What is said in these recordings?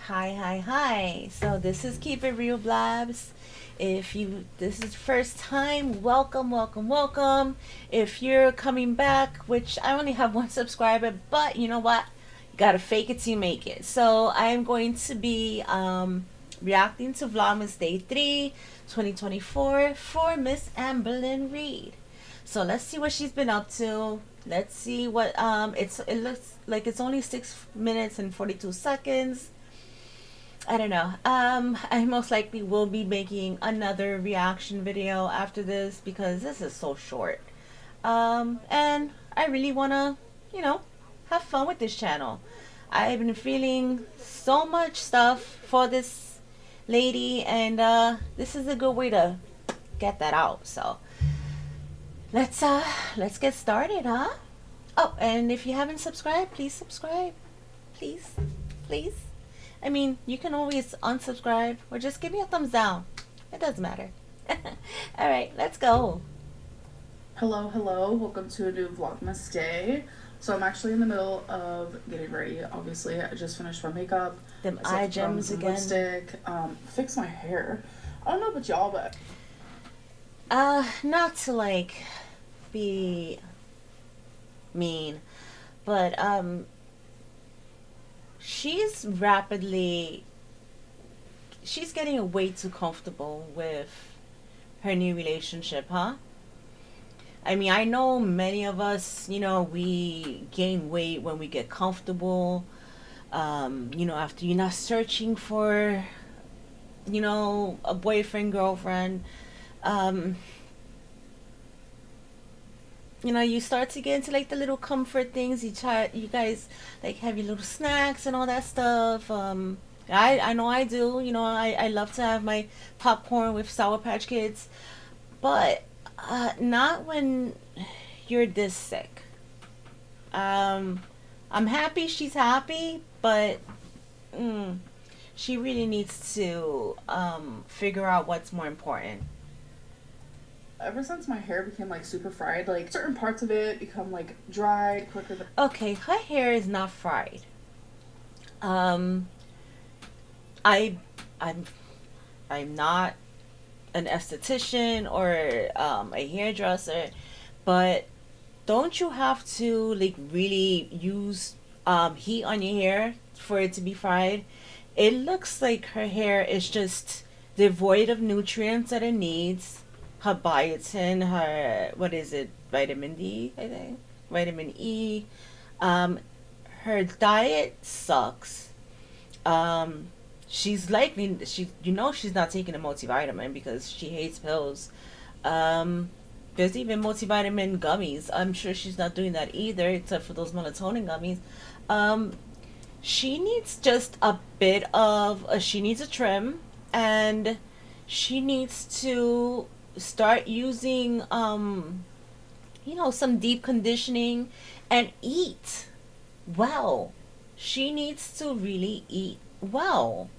Hi. So this is Keep It Real Blabs. If you this is first time, welcome. If you're coming back, which I only have one subscriber, but you know what? You gotta fake it till you make it. So I am going to be reacting to Vlogmas Day 3, 2024 for Miss Amberlynn Reed. So let's see what she's been up to. Let's see what it looks like it's only 6 minutes and 42 seconds. I don't know. I most likely will be making another reaction video after this because this is so short. And I really want to, you know, have fun with this channel. I've been feeling so much stuff for this lady, and this is a good way to get that out. So let's get started, huh? Oh, and if you haven't subscribed, please subscribe. Please. I mean, you can always unsubscribe or just give me a thumbs down. It doesn't matter. All right, let's go. Hello. Welcome to a new Vlogmas day. So I'm actually in the middle of getting ready. Obviously, I just finished my makeup. Them eye gems again. Lipstick. Fix my hair. I don't know about y'all, but not to like be mean, but she's getting way too comfortable with her new relationship, huh? I mean, I know many of us, we gain weight when we get comfortable. After you're not searching for, a boyfriend, girlfriend. You start to get into like the little comfort things. You guys like have your little snacks and all that stuff. I know I do. I love to have my popcorn with Sour Patch Kids, but not when you're this sick. I'm happy she's happy, but she really needs to figure out what's more important. ever since my hair became like super fried, like certain parts of it become like dried quicker than. Okay, her hair is not fried. Um, I, I'm, I'm not an esthetician or a hairdresser, but don't you have to like really use heat on your hair for it to be fried? It looks like her hair is just devoid of nutrients that it needs. Her biotin, her what is it? Vitamin D, I think. Vitamin E. Um, Her diet sucks. Um, she's likely she's not taking a multivitamin because she hates pills. Um, there's even multivitamin gummies. I'm sure she's not doing that either, except for those melatonin gummies. Um, she needs just a bit of she needs a trim, and she needs to start using some deep conditioning and eat well. She needs to really eat well.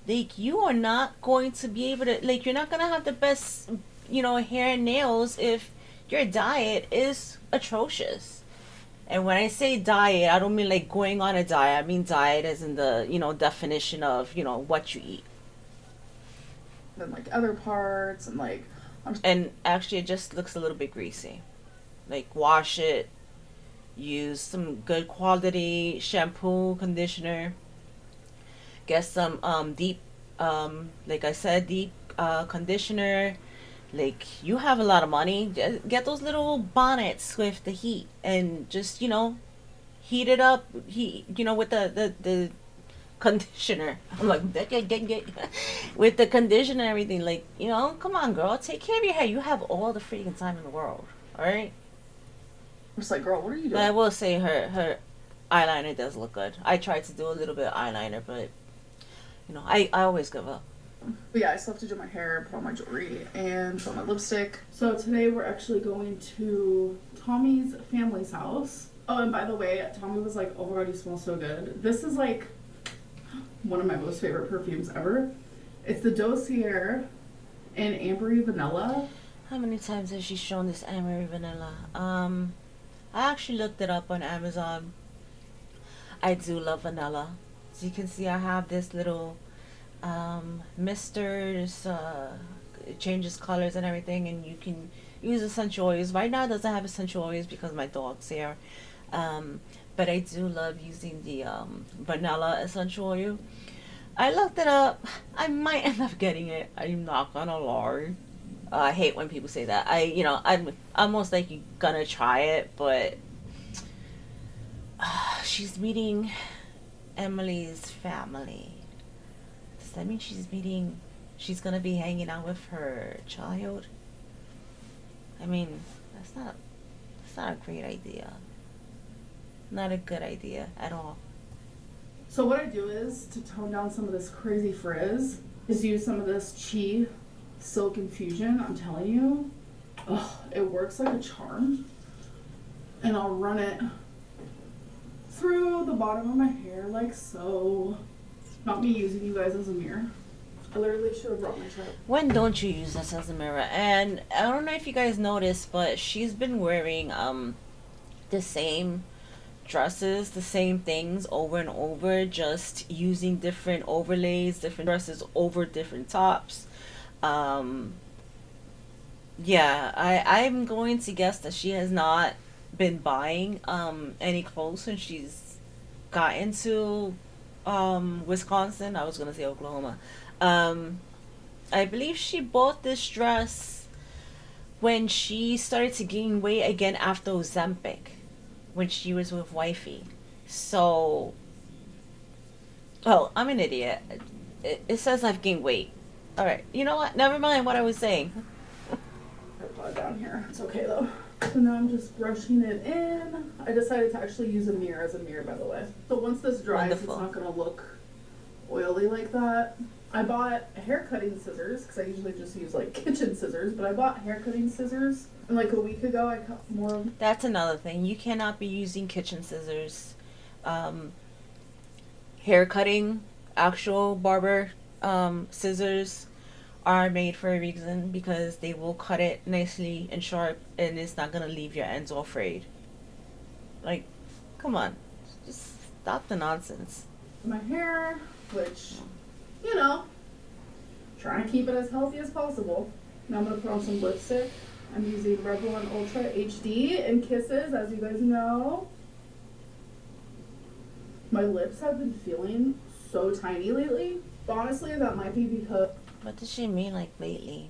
Like, you are not going to be able to, like, you're not going to have the best hair and nails if your diet is atrocious. And when I say diet, I don't mean like going on a diet. I mean diet as in the definition of what you eat. Than like other parts, and like And actually, it just looks a little bit greasy. Like, wash it, use some good quality shampoo, conditioner, get some deep like I said, deep conditioner. Like, you have a lot of money, get those little bonnets with the heat, and just heat it up, with the conditioner. I'm like, with the conditioner and everything. Like, come on, girl, take care of your hair. You have all the freaking time in the world. All right. I'm just like, girl, what are you doing? But I will say her eyeliner does look good. I tried to do a little bit of eyeliner, but I always give up. But yeah, I still have to do my hair, put on my jewelry, and put on my lipstick. So today we're actually going to Tommy's family's house. Oh, and by the way, Tommy was like, oh my god, you smell so good. This is like one of my most favorite perfumes ever. It's the Dossier in Ambery Vanilla. How many times has she shown this Ambery Vanilla? I actually looked it up on Amazon. I do love vanilla. So you can see I have this little misters, it changes colors and everything, and you can use essential oils. Right now it doesn't have essential oils because my dog's here. Um, but I do love using the vanilla essential oil. I looked it up. I might end up getting it. I'm not gonna lie. I hate when people say that. I'm most likely gonna try it, but she's meeting Emily's family. Does that mean she's gonna be hanging out with her child? I mean, that's not a great idea. Not a good idea at all. So what I do is, to tone down some of this crazy frizz, is use some of this Chi Silk Infusion. I'm telling you, it works like a charm. And I'll run it through the bottom of my hair like so. Not me using you guys as a mirror. I literally should have brought my trip. When don't you use this as a mirror? And I don't know if you guys noticed, but she's been wearing the same dresses, the same things over and over, just using different overlays, different dresses over different tops. Um, yeah, I'm going to guess that she has not been buying any clothes since she's got into Wisconsin. I was gonna say Oklahoma. Um, I believe she bought this dress when she started to gain weight again after Ozempic, when she was with Wifey. So, oh, I'm an idiot. It says I've gained weight. All right, you know what? Never mind what I was saying. I put it down here. It's okay though. So now I'm just brushing it in. I decided to actually use a mirror as a mirror, by the way. So once this dries, Wonderful. It's not gonna look oily like that. I bought hair cutting scissors because I usually just use like kitchen scissors, but I bought hair cutting scissors, and like a week ago I cut more. That's another thing. You cannot be using kitchen scissors. Hair cutting, actual barber scissors are made for a reason because they will cut it nicely and sharp, and it's not gonna leave your ends all frayed. Like, come on, just stop the nonsense. My hair, which, you know, trying to keep it as healthy as possible. Now I'm gonna put on some lipstick. I'm using Revlon Ultra HD in Kisses, as you guys know. My lips have been feeling so tiny lately. Honestly, that might be because... What does she mean, like, lately?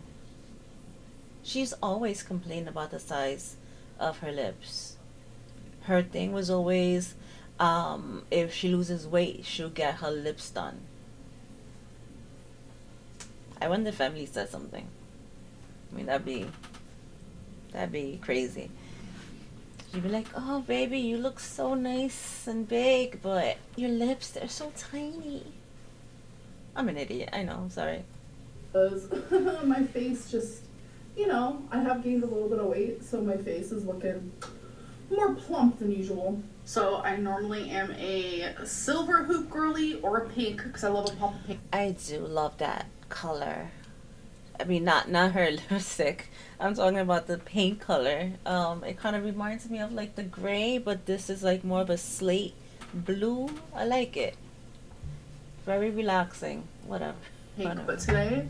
She's always complained about the size of her lips. Her thing was always, if she loses weight, she'll get her lips done. I wonder if Emily said something. I mean, that'd be crazy. You'd be like, oh, baby, you look so nice and big, but your lips, they're so tiny. I'm an idiot. I know. I'm sorry. Because my face just, you know, I have gained a little bit of weight, so my face is looking more plump than usual. So I normally am a silver hoop girly or a pink because I love a pop of pink. I do love that color. I mean, not her lipstick. I'm talking about the pink color. It kind of reminds me of like the gray, but this is like more of a slate blue. I like it. Very relaxing. Whatever. Pink, Whatever. but today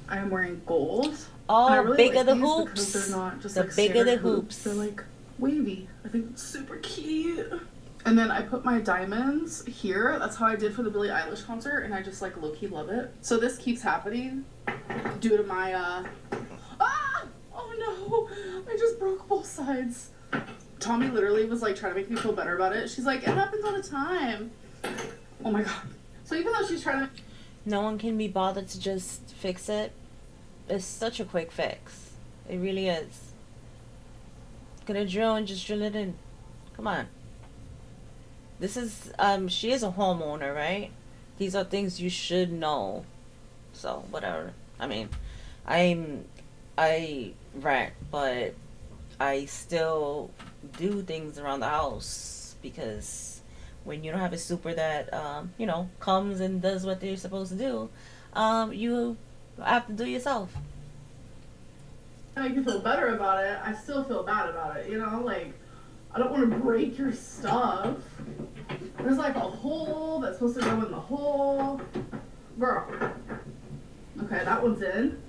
I am wearing gold. Oh, really bigger like the these hoops. They're not just the like bigger the hoops. They're like wavy. I think it's super cute. And then I put my diamonds here. That's how I did for the Billie Eilish concert, and I just like low-key love it. So this keeps happening due to my oh no, I just broke both sides. Tommy literally was like trying to make me feel better about it. She's like, it happens all the time. Oh my god. So even though she's trying to... No one can be bothered to just fix it. It's such a quick fix. It really is. Get a drill and just drill it in. Come on. This is, she is a homeowner, right? These are things you should know. So, whatever. I mean, I rent, but I still do things around the house because when you don't have a super that, you know, comes and does what they're supposed to do, you have to do yourself. Make you feel better about it, I still feel bad about it, you know? Like, I don't want to break your stuff. There's like a hole that's supposed to go in the hole. Girl. Okay, that one's in.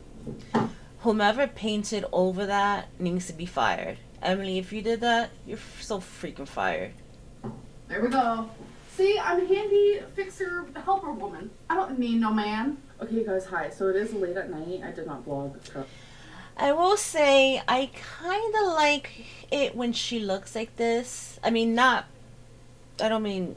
Whomever painted over that needs to be fired. Emily, if you did that, you're so freaking fired. There we go. See, I'm a handy fixer helper woman. I don't need no man. Okay, guys, hi. So it is late at night. I did not vlog. I will say I kind of like it when she looks like this. I mean, not. I don't mean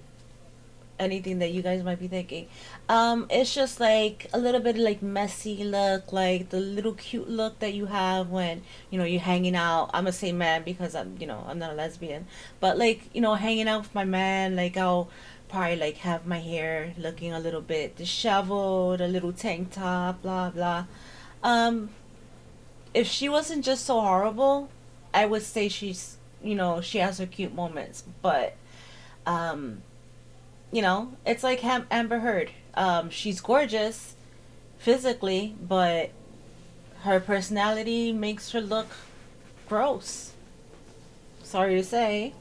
anything that you guys might be thinking. It's just like a little bit like messy look, like the little cute look that you have when you're hanging out. I'm gonna say man because I'm not a lesbian, but like hanging out with my man, like I'll probably like have my hair looking a little bit disheveled, a little tank top, blah blah. Um, if she wasn't just so horrible, I would say she has her cute moments, but um it's like Amber Heard. She's gorgeous physically, but her personality makes her look gross. Sorry to say.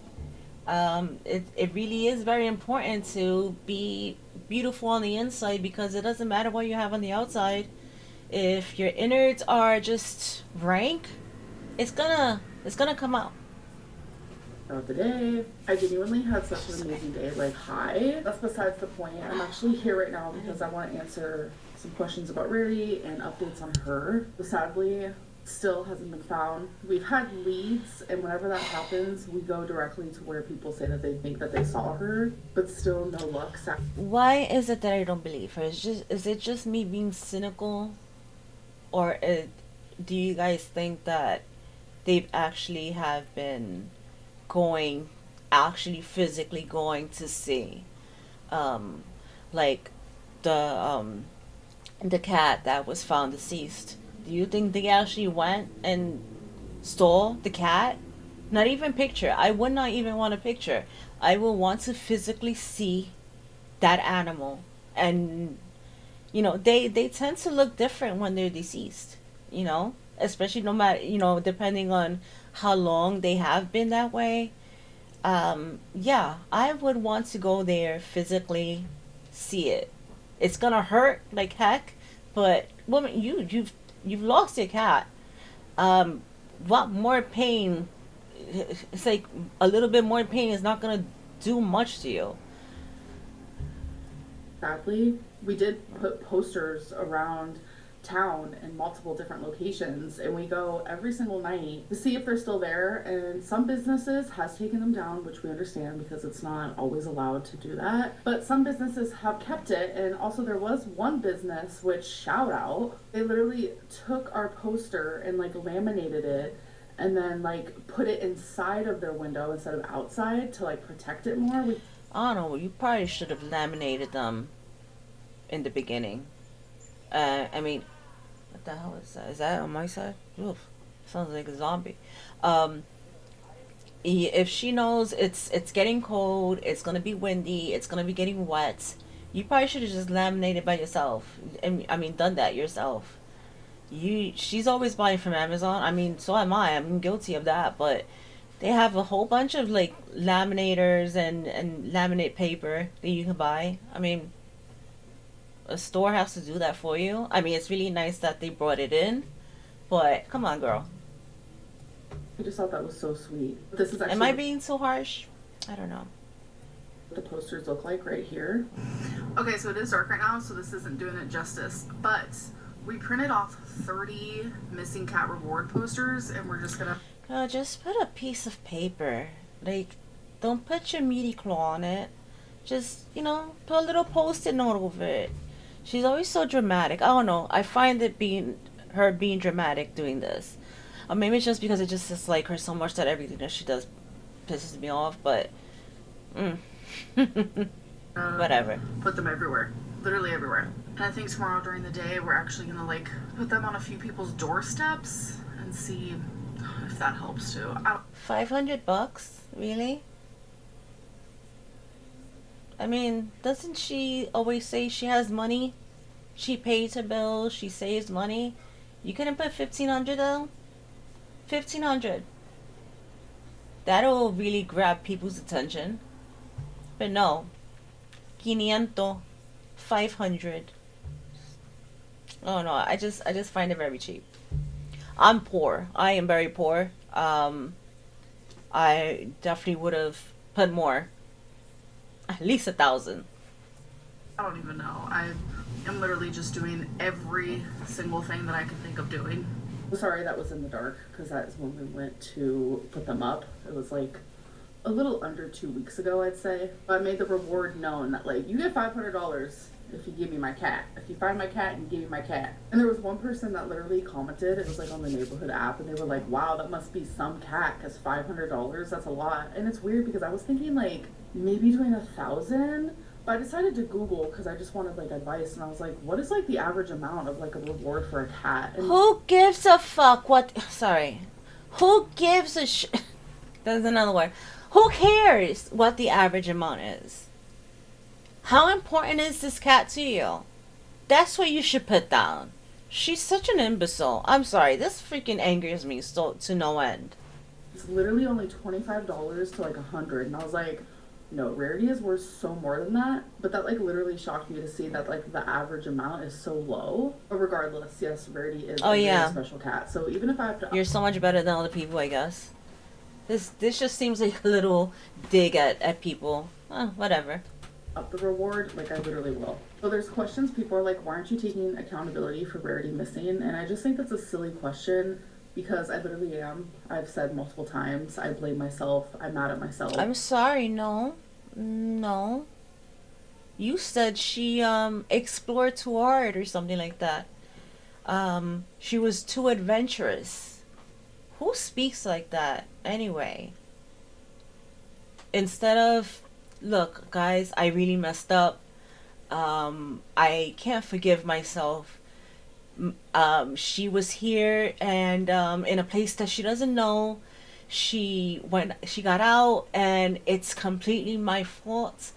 It really is very important to be beautiful on the inside because it doesn't matter what you have on the outside. If your innards are just rank, it's gonna come out. Of the day. I genuinely had such an amazing day. Like, hi. That's besides the point. I'm actually here right now because I want to answer some questions about Rarity and updates on her. Sadly, still hasn't been found. We've had leads, and whenever that happens, we go directly to where people say that they think that they saw her, but still no luck. Why is it that I don't believe her? Is it just me being cynical, or do you guys think that they've actually have been actually physically going to see um like the cat that was found deceased? Do you think they actually went and stole the cat? Not even picture. I would not even want a picture. I will want to physically see that animal. And they tend to look different when they're deceased, especially no matter, depending on how long they have been that way. Yeah, I would want to go there physically, see it. It's gonna hurt like heck, but woman, you've lost your cat. Um, what more pain? It's like a little bit more pain is not gonna do much to you. Sadly, we did put posters around town in multiple different locations, and we go every single night to see if they're still there. And some businesses has taken them down, which we understand because it's not always allowed to do that, but some businesses have kept it. And also there was one business, which shout out, they literally took our poster and like laminated it and then like put it inside of their window instead of outside to like protect it more. I don't know. You probably should have laminated them in the beginning. I mean, what the hell is that? Is that on my side? Oof, sounds like a zombie. Um, if she knows it's getting cold, it's gonna be windy, it's gonna be getting wet, you probably should have just laminated by yourself. And I mean, done that yourself. She's always buying from Amazon. I mean, so am I. I'm guilty of that, but they have a whole bunch of like laminators and laminate paper that you can buy. I mean, a store has to do that for you. I mean, it's really nice that they brought it in, but come on, girl. I just thought that was so sweet. This is actually. Am I being so harsh? I don't know. The posters look like right here. Okay, so it is dark right now, so this isn't doing it justice, but we printed off 30 missing cat reward posters, and we're just gonna. Just put a piece of paper. Like, don't put your meaty claw on it. Just, put a little post-it note over it. She's always so dramatic. I don't know. I find it being dramatic doing this. Or maybe it's just because it just dislike her so much that everything that she does pisses me off. But, whatever. Put them everywhere. Literally everywhere. And I think tomorrow during the day, we're actually gonna like put them on a few people's doorsteps and see if that helps too. $500? Really? I mean, doesn't she always say she has money? She pays her bills, she saves money. You couldn't put 1,500 though? 1,500. That'll really grab people's attention. But no, 500, 500. Oh no, I just find it very cheap. I'm poor. I am very poor. I definitely would have put more, at least 1,000. I don't even know. I am literally just doing every single thing that I can think of doing. Sorry that was in the dark, because that is when we went to put them up. It was like a little under 2 weeks ago, I'd say. I made the reward known that, like, you get $500 if you give me my cat. If you find my cat and give me my cat. And there was one person that literally commented, it was like on the neighborhood app, and they were like, wow, that must be some cat, because $500, that's a lot. And it's weird because I was thinking like maybe doing 1,000. But I decided to Google because I just wanted like advice, and I was like, what is like the average amount of like a reward for a cat? And Who gives a fuck what? Sorry. Who gives a sh? That's another word. Who cares what the average amount is? How important is this cat to you? That's what you should put down. She's such an imbecile. I'm sorry. This freaking angers me so to no end. it's literally only $25 to like 100, and I was like, no, rarity is worth so more than that. But that like literally shocked me to see that like the average amount is so low. But regardless, yes, rarity is a very special cat. So even if I have to, you're so much better than other people, I guess. This just seems like a little dig at people. Whatever. Up the reward, like I literally will. So there's questions people are like, why aren't you taking accountability for rarity missing? And I just think that's a silly question, because I literally am. I've said multiple times, I blame myself, I'm mad at myself. I'm sorry, no. You said she explored too hard or something like that. She was too adventurous. Who speaks like that anyway? Instead of, look, guys, I really messed up. I can't forgive myself. She was here and in a place that she doesn't know. She got out, and it's completely my fault.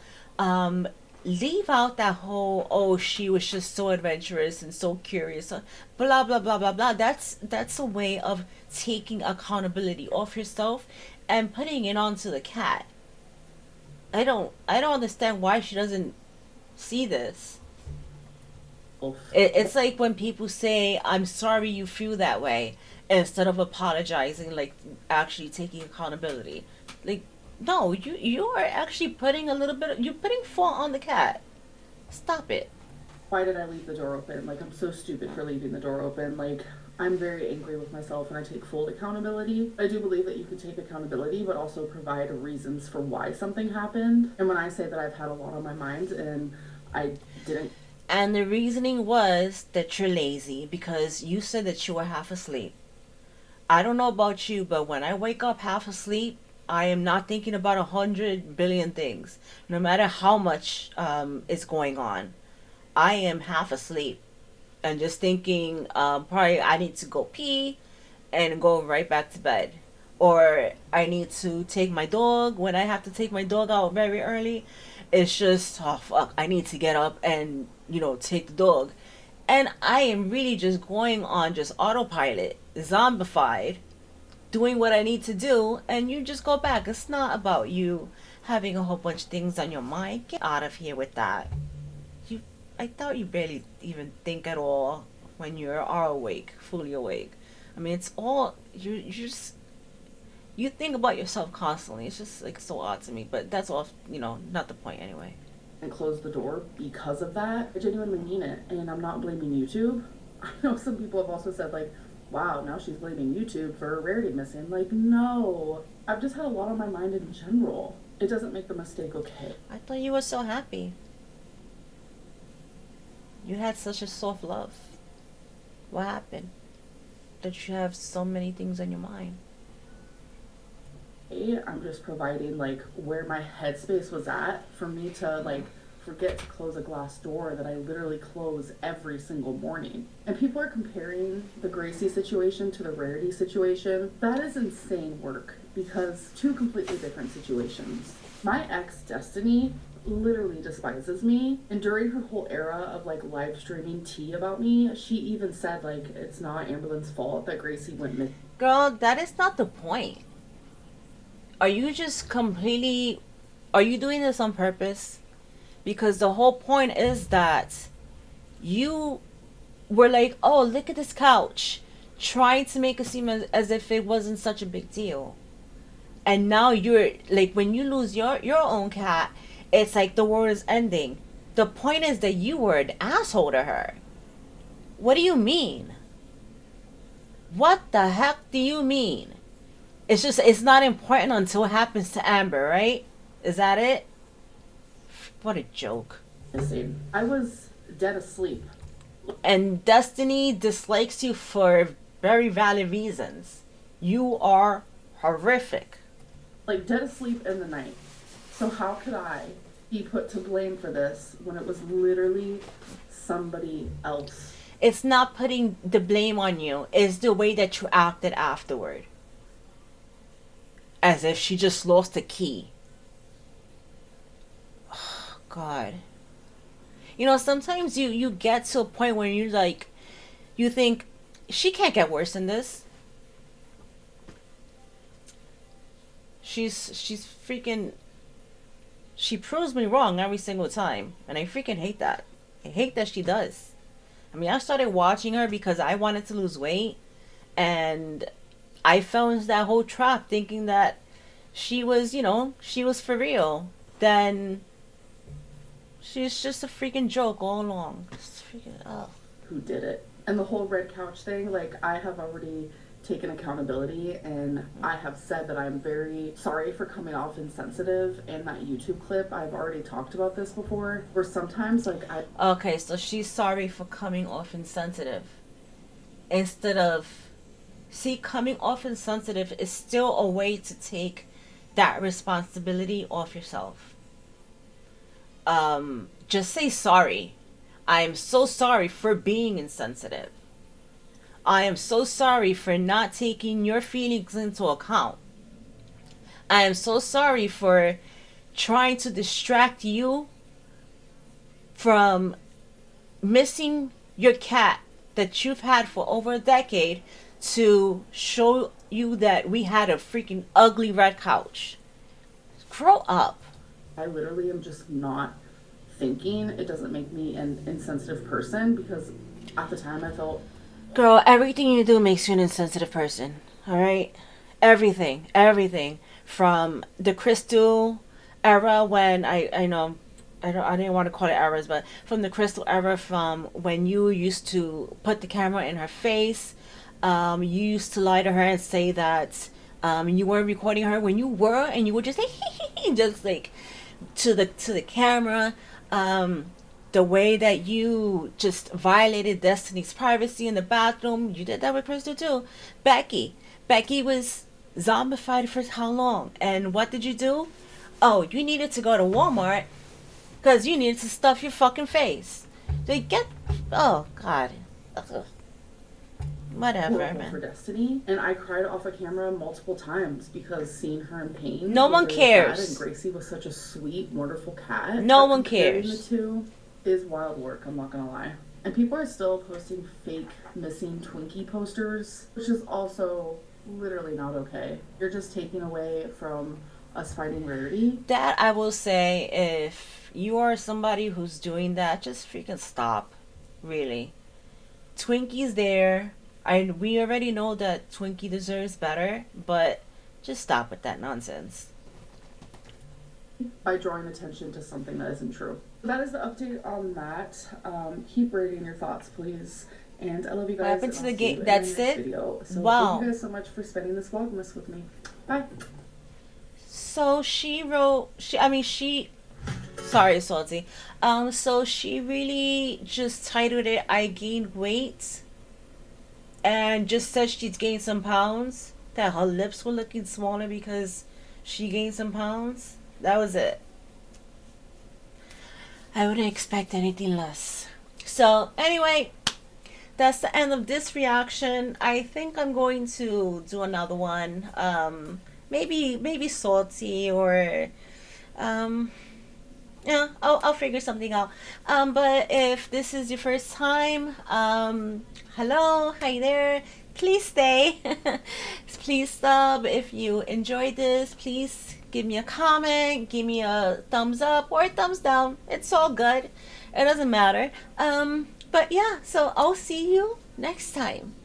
Leave out that whole, oh, she was just so adventurous and so curious, blah blah blah blah blah. That's a way of taking accountability off yourself and putting it onto the cat. I don't understand why she doesn't see this. It's like when people say, I'm sorry you feel that way, instead of apologizing, like actually taking accountability. Like, no, you are actually putting you're putting fault on the cat. Stop it. Why did I leave the door open? Like, I'm so stupid for leaving the door open. Like, I'm very angry with myself, and I take full accountability. I do believe that you can take accountability, but also provide reasons for why something happened. And when I say that I've had a lot on my mind and I didn't. And the reasoning was that you're lazy because you said that you were half asleep. I don't know about you, but when I wake up half asleep, I am not thinking about 100 billion things, no matter how much is going on. I am half asleep and just thinking, probably I need to go pee and go right back to bed. Or I need to take my dog. When I have to take my dog out very early, it's just, oh fuck, I need to get up and, take the dog. And I am really just going on just autopilot, zombified, doing what I need to do, and you just go back. It's not about you having a whole bunch of things on your mind. Get out of here with that. I thought you barely even think at all when you are awake, fully awake. I mean, it's all you think about yourself constantly. It's just like so odd to me, but that's all. Not the point anyway. And close the door because of that. I genuinely mean it, and I'm not blaming YouTube. I know some people have also said like, wow, now she's blaming YouTube for rarity missing. Like, no, I've just had a lot on my mind in general. It doesn't make the mistake okay. I thought you were so happy. You had such a soft love. What happened? That you have so many things on your mind. I'm just providing like where my headspace was at for me to like forget to close a glass door that I literally close every single morning. And people are comparing the Gracie situation to the rarity situation. That is insane work, because two completely different situations. My ex, Destiny, literally despises me, and during her whole era of like live streaming tea about me, she even said like it's not Amberlynn's fault that Gracie went missing. Girl, that is not the point. Are you doing this on purpose? Because the whole point is that you were like, oh, look at this couch, trying to make it seem as if it wasn't such a big deal. And now you're like, when you lose your own cat, it's like the world is ending. The point is that you were an asshole to her. What do you mean? What the heck do you mean? It's just, it's not important until it happens to Amber, right? Is that it? What a joke. I was dead asleep. And Destiny dislikes you for very valid reasons. You are horrific. Like, dead asleep in the night. So how could I be put to blame for this when it was literally somebody else? It's not putting the blame on you. It's the way that you acted afterward. As if she just lost the key. Oh, God. You know, sometimes you get to a point where you like, you think, she can't get worse than this. She's freaking, she proves me wrong every single time. And I freaking hate that. I hate that she does. I mean, I started watching her because I wanted to lose weight. And I fell into that whole trap thinking that she was, you know, she was for real. Then she's just a freaking joke all along. Just freaking, oh. Who did it? And the whole red couch thing, like, I have already taken accountability, and I have said that I'm very sorry for coming off insensitive. In that YouTube clip, I've already talked about this before, where sometimes, like, Okay, so she's sorry for coming off insensitive. Instead of... See, coming off insensitive is still a way to take that responsibility off yourself. Just say sorry. I am so sorry for being insensitive. I am so sorry for not taking your feelings into account. I am so sorry for trying to distract you from missing your cat that you've had for over a decade to show you that we had a freaking ugly red couch. Grow up. I literally am just not thinking. It doesn't make me an insensitive person, because at the time I felt... Girl, everything you do makes you an insensitive person. Alright? Everything. Everything. From the crystal era, when I know I didn't want to call it eras, but from the crystal era, from when you used to put the camera in her face, you used to lie to her and say that you weren't recording her when you were, and you would just say just like to the camera. The way that you just violated Destiny's privacy in the bathroom, you did that with Crystal too. Becky was zombified for how long? And what did you do? Oh, you needed to go to Walmart because you needed to stuff your fucking face. So you get, oh God, ugh. Whatever, man. For Destiny, and I cried off a camera multiple times because seeing her in pain. No one cares. And Gracie was such a sweet, wonderful cat. No one cares. The two is wild work, I'm not gonna lie. And people are still posting fake missing Twinkie posters, which is also literally not okay. You're just taking away from us finding Rarity. That I will say, if you are somebody who's doing that, just freaking stop. Really. Twinkie's there. We already know that Twinkie deserves better, but just stop with that nonsense. By drawing attention to something that isn't true. That is the update on that. Keep rating your thoughts, please. And I love you guys. What happened to the game? That's it? Video. So wow. Thank you guys so much for spending this Vlogmas with me. Bye. So she wrote, sorry, Salty. So she really just titled it, I gained weight. And just said she's gained some pounds. That her lips were looking smaller because she gained some pounds. That was it. I wouldn't expect anything less. So anyway, that's the end of this reaction. I think I'm going to do another one. Maybe Salty or Yeah, I'll figure something out. But if this is your first time, hello, hi there. Please stay. Please sub if you enjoyed this. Please give me a comment, give me a thumbs up or a thumbs down. It's all good. It doesn't matter. But yeah, so I'll see you next time.